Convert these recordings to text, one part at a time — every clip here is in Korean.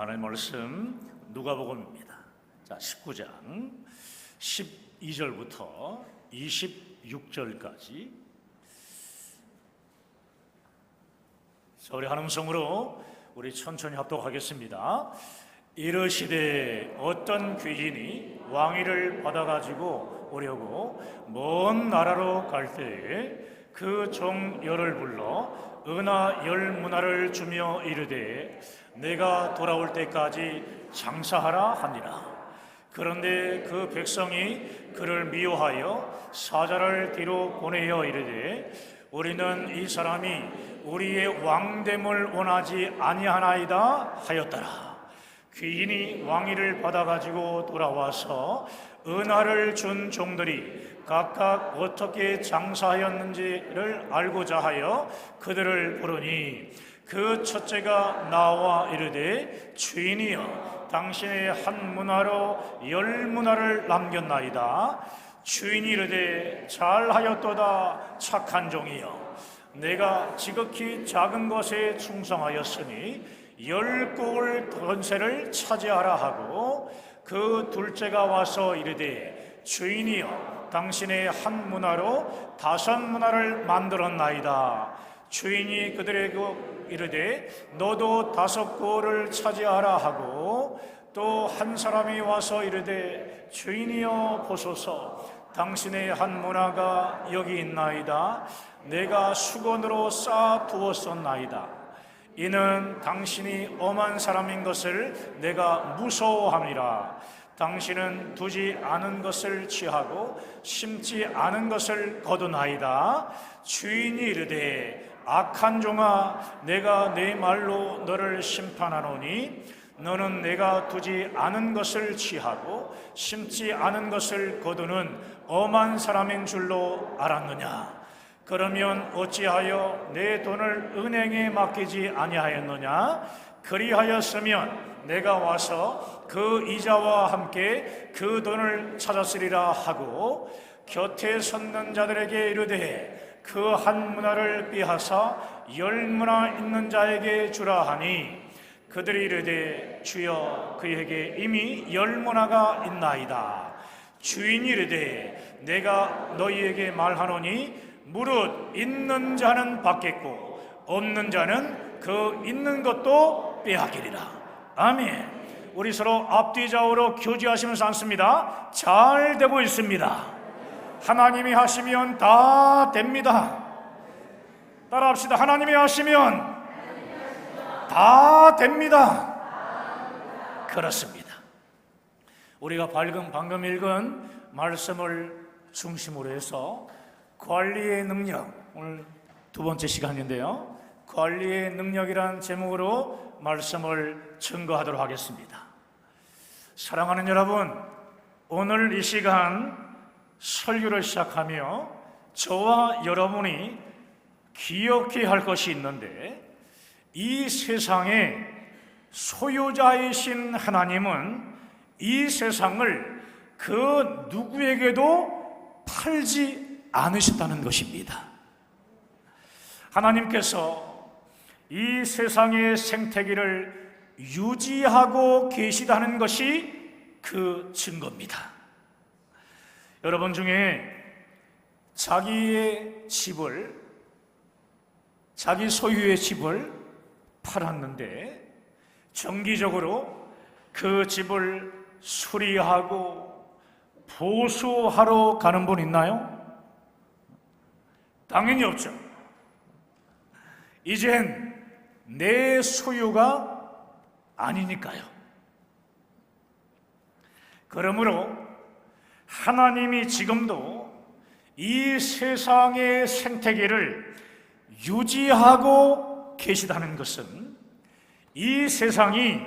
하나님 말씀 누가복음입니다. 자, 19장 12절부터 26절까지 우리 한 음성으로 우리 천천히 합독하겠습니다. 이르시되 어떤 귀인이 왕위를 받아가지고 오려고 먼 나라로 갈 때에 그 종 열을 불러 은하 10문화를 주며 이르되 내가 돌아올 때까지 장사하라 하니라. 그런데 그 백성이 그를 미워하여 사자를 뒤로 보내어 이르되 우리는 이 사람이 우리의 왕됨을 원하지 아니하나이다 하였더라. 귀인이 왕위를 받아가지고 돌아와서 은하를 준 종들이 각각 어떻게 장사하였는지를 알고자 하여 그들을 부르니 그 첫째가 나와 이르되 주인이여 당신의 한 문화로 10문화를 남겼나이다. 주인이 이르되 잘하였도다 착한 종이여 내가 지극히 작은 것에 충성하였으니 10국을 전세를 차지하라 하고 그 둘째가 와서 이르되 주인이여 당신의 한 문화로 5문화를 만들었나이다. 주인이 그들에게 이르되 너도 5국을 차지하라 하고 또 한 사람이 와서 이르되 주인이여 보소서 당신의 한 문화가 여기 있나이다. 내가 수건으로 쌓아 두었었나이다. 이는 당신이 엄한 사람인 것을 내가 무서워함이라. 당신은 두지 않은 것을 취하고 심지 않은 것을 거두나이다. 주인이 이르되 악한 종아 내가 내 말로 너를 심판하노니 너는 내가 두지 않은 것을 취하고 심지 않은 것을 거두는 엄한 사람인 줄로 알았느냐? 그러면 어찌하여 내 돈을 은행에 맡기지 아니하였느냐? 그리하였으면 내가 와서 그 이자와 함께 그 돈을 찾았으리라 하고 곁에 섰는 자들에게 이르되 그 한 문화를 빼앗아 10문화 있는 자에게 주라 하니 그들이 이르되 주여 그에게 이미 10문화가 있나이다. 주인이 이르되 내가 너희에게 말하노니 무릇 있는 자는 받겠고 없는 자는 그 있는 것도 빼앗기리라. 아멘. 우리 서로 앞뒤 좌우로 교제하시면서 앉습니다. 잘 되고 있습니다. 하나님이 하시면 다 됩니다. 따라합시다. 하나님이 하시면 다 됩니다. 그렇습니다. 우리가 방금 읽은 말씀을 중심으로 해서 관리의 능력, 오늘 두 번째 시간인데요, 관리의 능력이라는 제목으로 말씀을 증거하도록 하겠습니다. 사랑하는 여러분, 오늘 이 시간 설교를 시작하며 저와 여러분이 기억해야 할 것이 있는데, 이 세상의 소유자이신 하나님은 이 세상을 그 누구에게도 팔지 않으셨다는 것입니다. 하나님께서 이 세상의 생태계를 유지하고 계시다는 것이 그 증거입니다. 여러분 중에 자기의 집을, 자기 소유의 집을 팔았는데 정기적으로 그 집을 수리하고 보수하러 가는 분 있나요? 당연히 없죠. 이젠 내 소유가 아니니까요. 그러므로 하나님이 지금도 이 세상의 생태계를 유지하고 계시다는 것은 이 세상이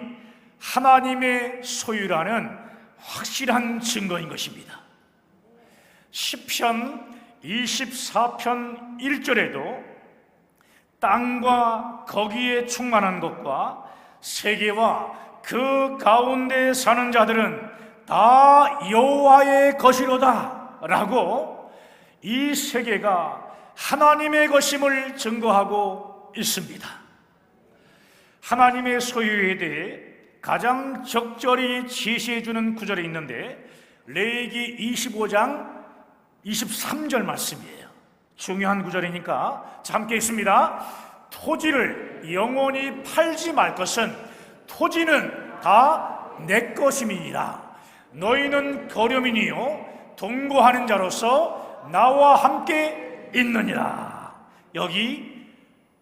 하나님의 소유라는 확실한 증거인 것입니다. 시편 24편 1절에도 땅과 거기에 충만한 것과 세계와 그 가운데 사는 자들은 다 여호와의 것이로다 라고 이 세계가 하나님의 것임을 증거하고 있습니다. 하나님의 소유에 대해 가장 적절히 제시해 주는 구절이 있는데 레위기 25장 23절 말씀이에요. 중요한 구절이니까 함께 읽습니다. 토지를 영원히 팔지 말 것은 토지는 다 내 것임이니라. 너희는 거류민이요 동거하는 자로서 나와 함께 있느니라. 여기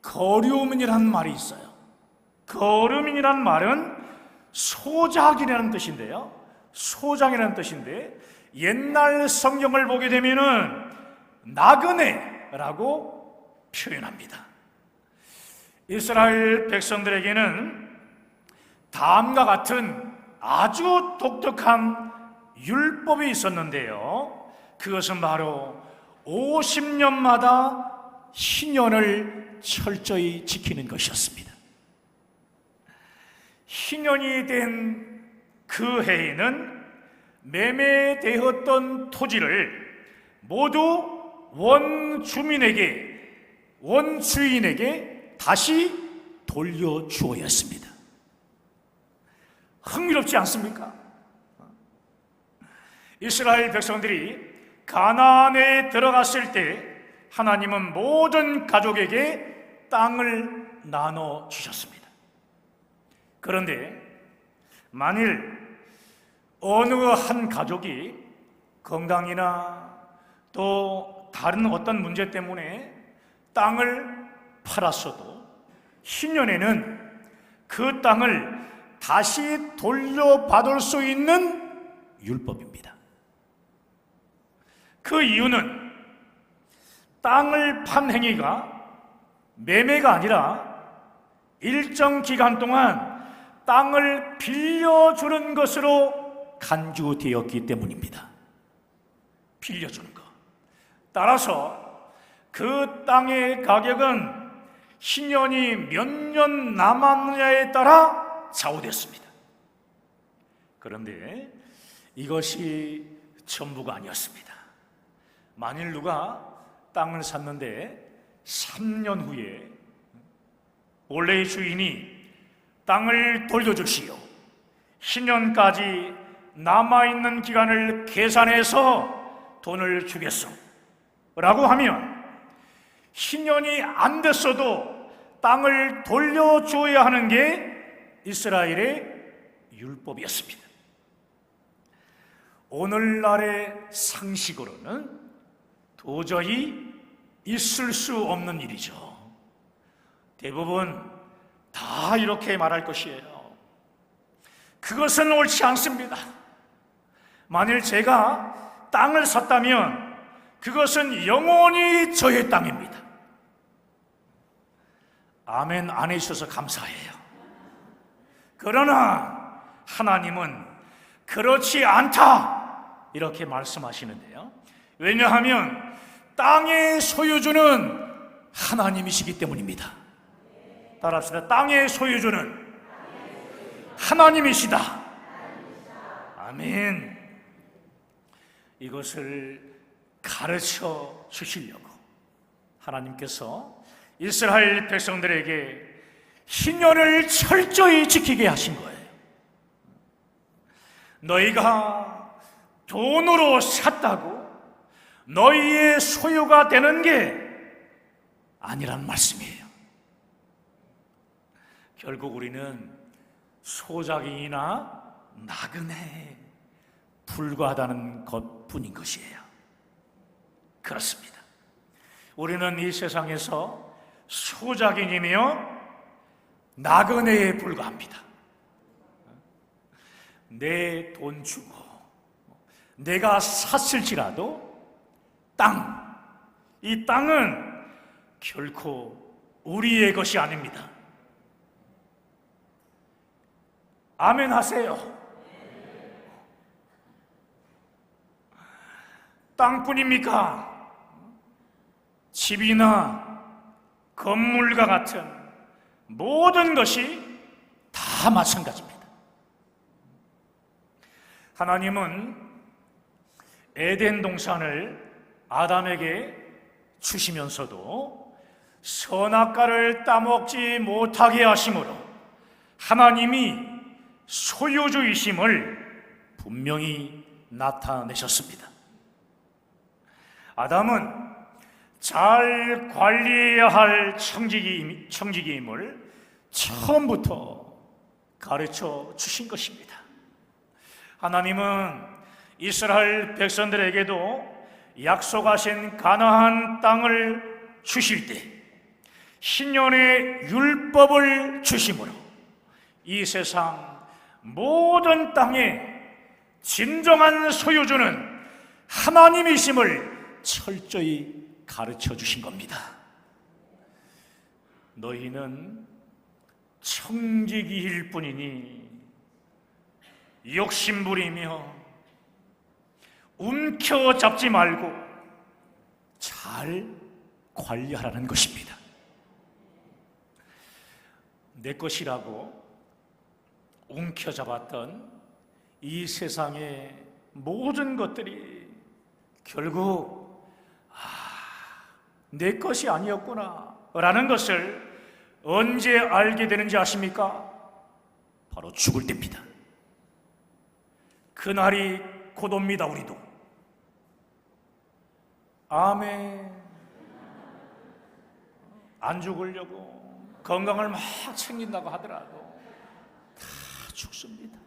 거류민이라는 말이 있어요. 거류민이라는 말은 소작이라는 뜻인데요, 소작이라는 뜻인데 옛날 성경을 보게 되면은 나그네라고 표현합니다. 이스라엘 백성들에게는 다음과 같은 아주 독특한 율법이 있었는데요, 그것은 바로 50년마다 희년을 철저히 지키는 것이었습니다. 희년이 된 그 해에는 매매되었던 토지를 모두 원주인에게 다시 돌려주어야 했습니다. 흥미롭지 않습니까? 이스라엘 백성들이 가나안에 들어갔을 때 하나님은 모든 가족에게 땅을 나눠 주셨습니다. 그런데 만일 어느 한 가족이 건강이나 또 다른 어떤 문제 때문에 땅을 팔았어도 희년에는 그 땅을 다시 돌려받을 수 있는 율법입니다. 그 이유는 땅을 판 행위가 매매가 아니라 일정 기간 동안 땅을 빌려주는 것으로 간주되었기 때문입니다. 빌려주는 것. 따라서 그 땅의 가격은 희년이 몇 년 남았느냐에 따라 좌우됐습니다. 그런데 이것이 전부가 아니었습니다. 만일 누가 땅을 샀는데 3년 후에 원래의 주인이 땅을 돌려주시오, 희년까지 남아있는 기간을 계산해서 돈을 주겠소 라고 하면 희년이 안 됐어도 땅을 돌려줘야 하는 게 이스라엘의 율법이었습니다. 오늘날의 상식으로는 도저히 있을 수 없는 일이죠. 대부분 다 이렇게 말할 것이에요. 그것은 옳지 않습니다. 만일 제가 땅을 샀다면 그것은 영원히 저의 땅입니다. 아멘 안 해주셔서 감사해요. 그러나 하나님은 그렇지 않다 이렇게 말씀하시는데요, 왜냐하면 땅의 소유주는 하나님이시기 때문입니다. 따라합시다. 땅의 소유주는 하나님이시다. 아멘. 이것을 가르쳐 주시려고 하나님께서 이스라엘 백성들에게 희년을 철저히 지키게 하신 거예요. 너희가 돈으로 샀다고 너희의 소유가 되는 게 아니란 말씀이에요. 결국 우리는 소작인이나 나그네에 불과하다는 것뿐인 것이에요. 그렇습니다. 우리는 이 세상에서 소작인이며 나그네에 불과합니다. 내 돈 주고 내가 샀을지라도 이 땅은 결코 우리의 것이 아닙니다. 아멘 하세요. 땅뿐입니까? 집이나 건물과 같은 모든 것이 다 마찬가지입니다. 하나님은 에덴 동산을 아담에게 주시면서도 선악과를 따먹지 못하게 하심으로 하나님이 소유주이심을 분명히 나타내셨습니다. 아담은 잘 관리해야 할 청지기임을 처음부터 가르쳐 주신 것입니다. 하나님은 이스라엘 백성들에게도 약속하신 가나안 땅을 주실 때 신년의 율법을 주심으로 이 세상 모든 땅의 진정한 소유주는 하나님이심을 철저히 가르쳐 주신 겁니다. 너희는 청지기일 뿐이니 욕심부리며 움켜잡지 말고 잘 관리하라는 것입니다. 내 것이라고 움켜잡았던 이 세상의 모든 것들이 결국 내 것이 아니었구나 라는 것을 언제 알게 되는지 아십니까? 바로 죽을 때입니다. 그날이 곧 옵니다. 우리도. 아멘. 안 죽으려고 건강을 막 챙긴다고 하더라도 다 죽습니다.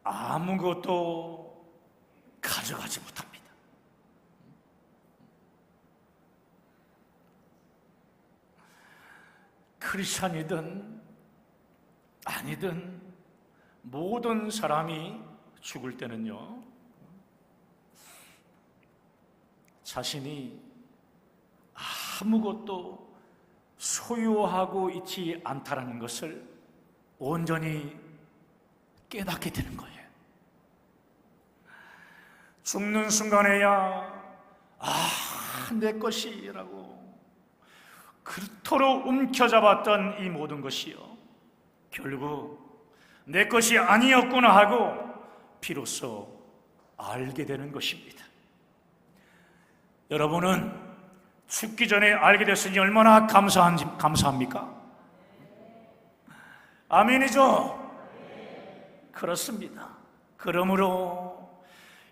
아무것도 가져가지 못합니다. 크리스찬이든 아니든 모든 사람이 죽을 때는요, 자신이 아무것도 소유하고 있지 않다라는 것을 온전히 깨닫게 되는 거예요. 죽는 순간에야 내 것이라고 그토록 움켜잡았던 이 모든 것이요, 결국 내 것이 아니었구나 하고 비로소 알게 되는 것입니다. 여러분은 죽기 전에 알게 됐으니 얼마나 감사합니까? 아멘이죠? 그렇습니다. 그러므로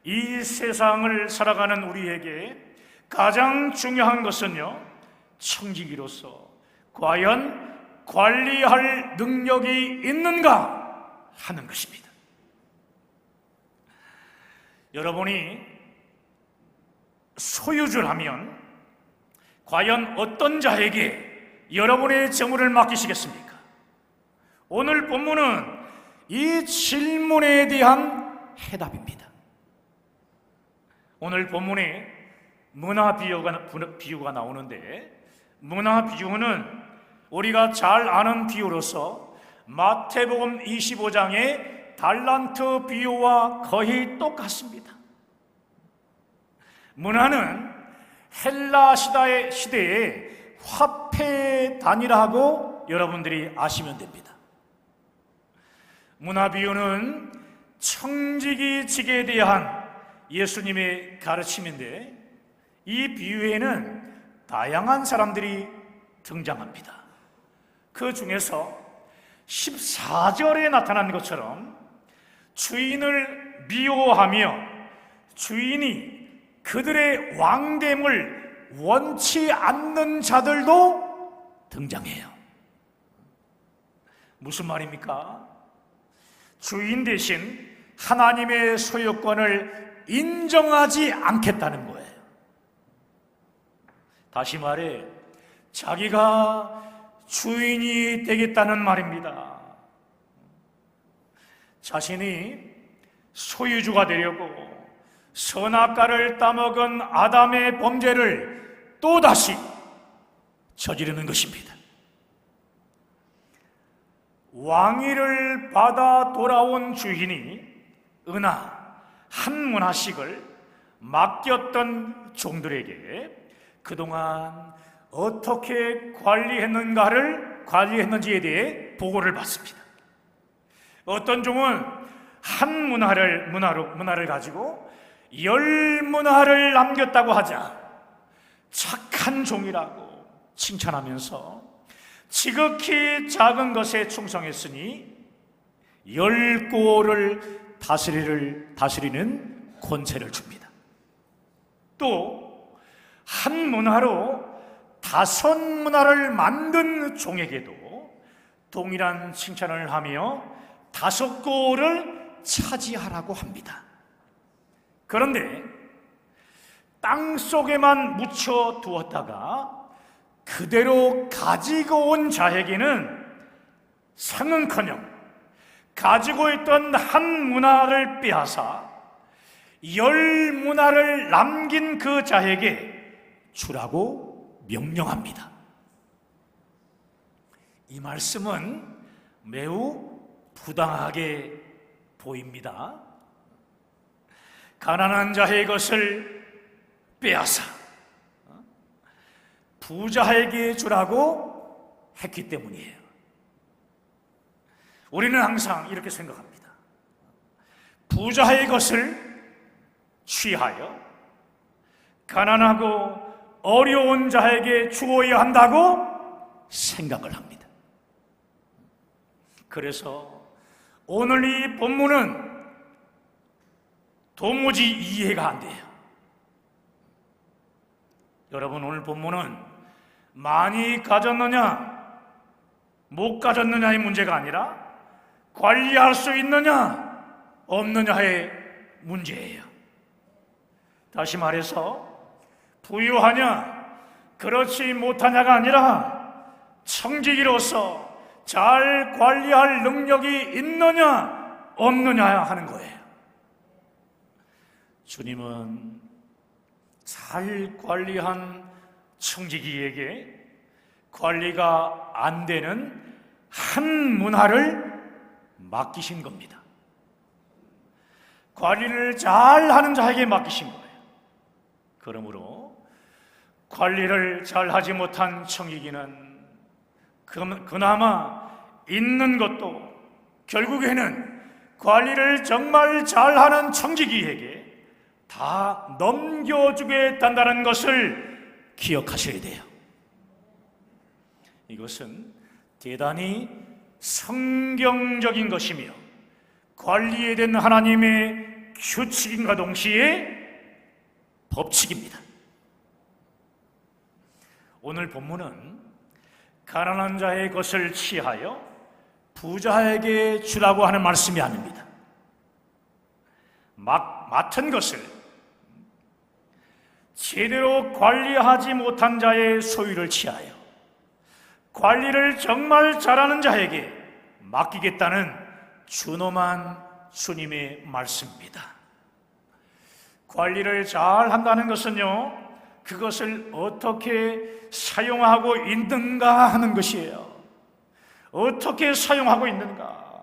이 세상을 살아가는 우리에게 가장 중요한 것은요, 청지기로서 과연 관리할 능력이 있는가 하는 것입니다. 여러분이 소유주라면 과연 어떤 자에게 여러분의 재물을 맡기시겠습니까? 오늘 본문은 이 질문에 대한 해답입니다. 오늘 본문에 문화 비유가 나오는데, 문화 비유는 우리가 잘 아는 비유로서 마태복음 25장의 달란트 비유와 거의 똑같습니다. 문화는 헬라 시대의 화폐 단위라고 여러분들이 아시면 됩니다. 문화 비유는 청지기직에 대한 예수님의 가르침인데, 이 비유에는 다양한 사람들이 등장합니다. 그 중에서 14절에 나타난 것처럼 주인을 미워하며 주인이 그들의 왕됨을 원치 않는 자들도 등장해요. 무슨 말입니까? 주인 대신 하나님의 소유권을 인정하지 않겠다는 거예요. 다시 말해, 자기가 주인이 되겠다는 말입니다. 자신이 소유주가 되려고 선악과를 따먹은 아담의 범죄를 또다시 저지르는 것입니다. 왕위를 받아 돌아온 주인이 은하 한 문화씩을 맡겼던 종들에게 그동안 어떻게 관리했는지에 대해 보고를 받습니다. 어떤 종은 한 문화를 가지고 10문화를 남겼다고 하자 착한 종이라고 칭찬하면서 지극히 작은 것에 충성했으니 열 고를 다스리는 권세를 줍니다. 또 한 문화로 5문화를 만든 종에게도 동일한 칭찬을 하며 5고를 차지하라고 합니다. 그런데 땅 속에만 묻혀 두었다가 그대로 가지고 온 자에게는 상은커녕 가지고 있던 한 문화를 빼앗아 10문화를 남긴 그 자에게 주라고 명령합니다. 이 말씀은 매우 부당하게 보입니다. 가난한 자의 것을 빼앗아 부자에게 주라고 했기 때문이에요. 우리는 항상 이렇게 생각합니다. 부자의 것을 취하여 가난하고 어려운 자에게 주어야 한다고 생각을 합니다. 그래서 오늘 이 본문은 도무지 이해가 안 돼요. 여러분, 오늘 본문은 많이 가졌느냐 못 가졌느냐의 문제가 아니라 관리할 수 있느냐 없느냐의 문제예요. 다시 말해서 부유하냐 그렇지 못하냐가 아니라 청지기로서 잘 관리할 능력이 있느냐 없느냐 하는 거예요. 주님은 잘 관리한 청지기에게 관리가 안 되는 한 문화를 맡기신 겁니다. 관리를 잘 하는 자에게 맡기신 거예요. 그러므로 관리를 잘 하지 못한 청지기는 그나마 있는 것도 결국에는 관리를 정말 잘하는 청지기에게 다 넘겨주겠다는 것을 기억하셔야 돼요. 이것은 대단히 성경적인 것이며 관리에 대한 하나님의 규칙인가 동시에 법칙입니다. 오늘 본문은 가난한 자의 것을 취하여 부자에게 주라고 하는 말씀이 아닙니다. 맡은 것을 제대로 관리하지 못한 자의 소유를 취하여 관리를 정말 잘하는 자에게 맡기겠다는 준엄한 주님의 말씀입니다. 관리를 잘 한다는 것은요, 그것을 어떻게 사용하고 있는가 하는 것이에요. 어떻게 사용하고 있는가.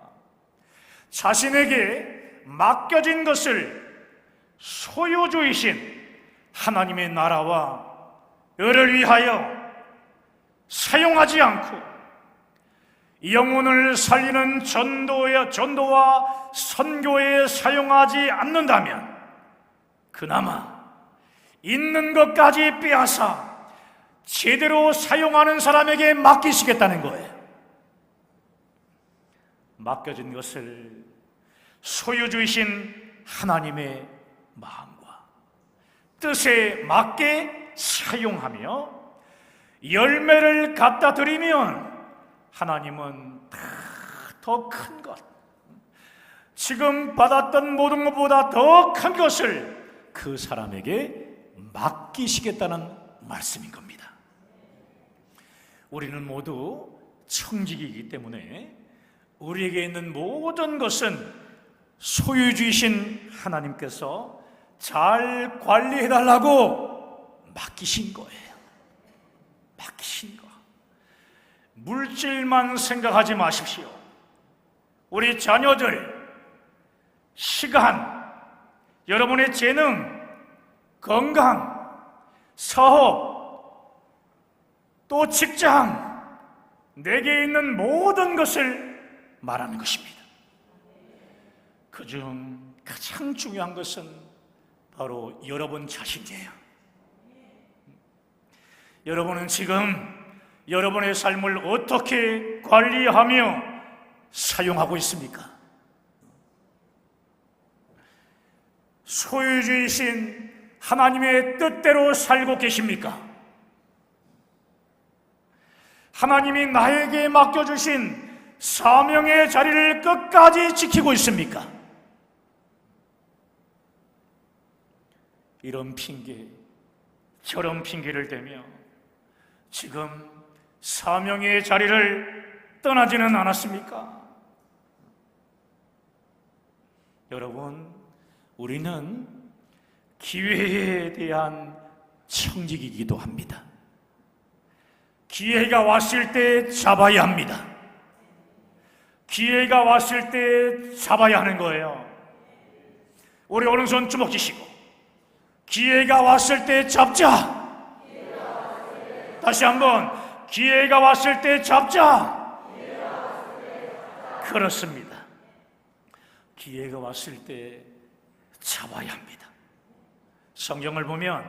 자신에게 맡겨진 것을 소유주이신 하나님의 나라와 을을 위하여 사용하지 않고 영혼을 살리는 전도와 선교에 사용하지 않는다면 그나마 있는 것까지 빼앗아 제대로 사용하는 사람에게 맡기시겠다는 거예요. 맡겨진 것을 소유주이신 하나님의 마음과 뜻에 맞게 사용하며 열매를 갖다 드리면 하나님은 더 큰 것, 지금 받았던 모든 것보다 더 큰 것을 그 사람에게 맡기시겠다는 말씀인 겁니다. 우리는 모두 청지기이기 때문에 우리에게 있는 모든 것은 소유주이신 하나님께서 잘 관리해달라고 맡기신 거예요. 맡기신 거. 물질만 생각하지 마십시오. 우리 자녀들, 시간, 여러분의 재능, 건강, 사업, 또 직장, 내게 있는 모든 것을 말하는 것입니다. 그중 가장 중요한 것은 바로 여러분 자신이에요. 여러분은 지금 여러분의 삶을 어떻게 관리하며 사용하고 있습니까? 소유주이신 하나님의 뜻대로 살고 계십니까? 하나님이 나에게 맡겨주신 사명의 자리를 끝까지 지키고 있습니까? 이런 핑계, 저런 핑계를 대며 지금 사명의 자리를 떠나지는 않았습니까? 여러분, 우리는 기회에 대한 청직이기도 합니다. 기회가 왔을 때 잡아야 합니다. 기회가 왔을 때 잡아야 하는 거예요. 우리 오른손 주먹 쥐시고 기회가 왔을 때 잡자. 다시 한번 기회가 왔을 때 잡자. 그렇습니다. 기회가 왔을 때 잡아야 합니다. 성경을 보면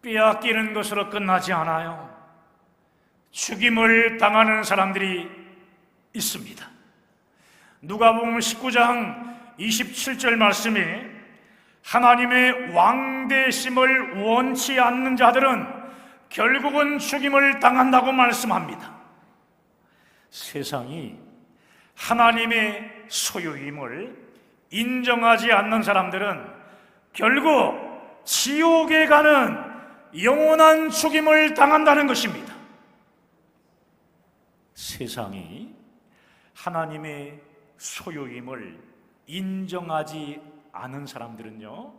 빼앗기는 것으로 끝나지 않아요. 죽임을 당하는 사람들이 있습니다. 누가복음 19장 27절 말씀에 하나님의 왕되심을 원치 않는 자들은 결국은 죽임을 당한다고 말씀합니다. 세상이 하나님의 소유임을 인정하지 않는 사람들은 결국 지옥에 가는 영원한 죽임을 당한다는 것입니다. 세상이 하나님의 소유임을 인정하지 않은 사람들은요,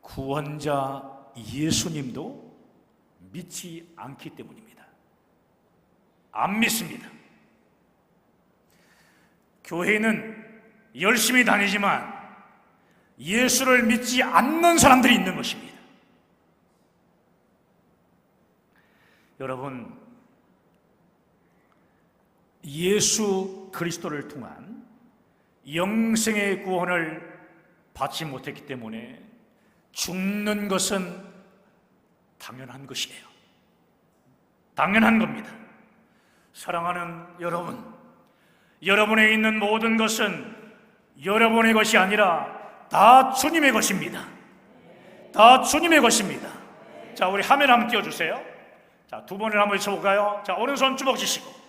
구원자 예수님도 믿지 않기 때문입니다. 안 믿습니다. 교회는 열심히 다니지만 예수를 믿지 않는 사람들이 있는 것입니다. 여러분, 예수 그리스도를 통한 영생의 구원을 받지 못했기 때문에 죽는 것은 당연한 것이에요. 당연한 겁니다. 사랑하는 여러분, 여러분에 있는 모든 것은 여러분의 것이 아니라 다 주님의 것입니다. 다 주님의 것입니다. 자, 우리 화면 한번 띄워주세요. 자, 두 번을 한번 쳐볼까요? 자, 오른손 주먹 쥐시고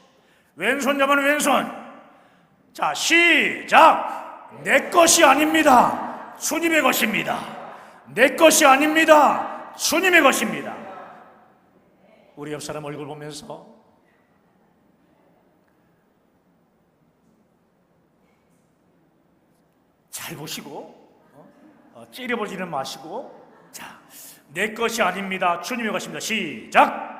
왼손 잡으면 왼손. 자, 시작. 내 것이 아닙니다. 주님의 것입니다. 내 것이 아닙니다. 주님의 것입니다. 우리 옆 사람 얼굴 보면서 잘 보시고 찌려보지는 마시고, 자, 내 것이 아닙니다. 주님의 것입니다. 시작.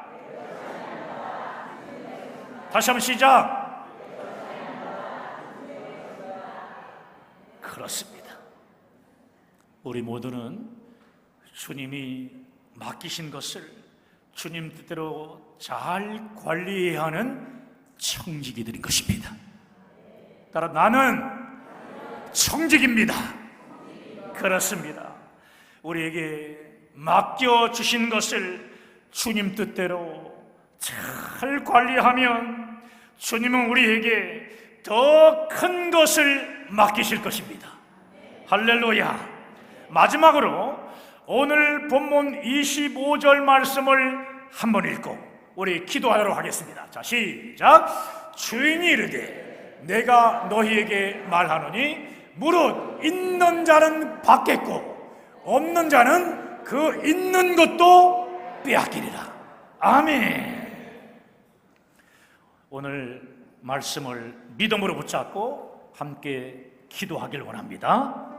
다시 한번 시작. 그렇습니다. 우리 모두는 주님이 맡기신 것을 주님 뜻대로 잘 관리해야 하는 청지기들인 것입니다. 따라 나는 청지기입니다. 그렇습니다. 우리에게 맡겨주신 것을 주님 뜻대로 잘 관리하면 주님은 우리에게 더 큰 것을 맡기실 것입니다. 할렐루야. 마지막으로 오늘 본문 25절 말씀을 한번 읽고 우리 기도하도록 하겠습니다. 자, 시작. 주인이 이르되 내가 너희에게 말하노니 무릇 있는 자는 받겠고 없는 자는 그 있는 것도 빼앗기리라. 아멘. 오늘 말씀을 믿음으로 붙잡고 함께 기도하길 원합니다.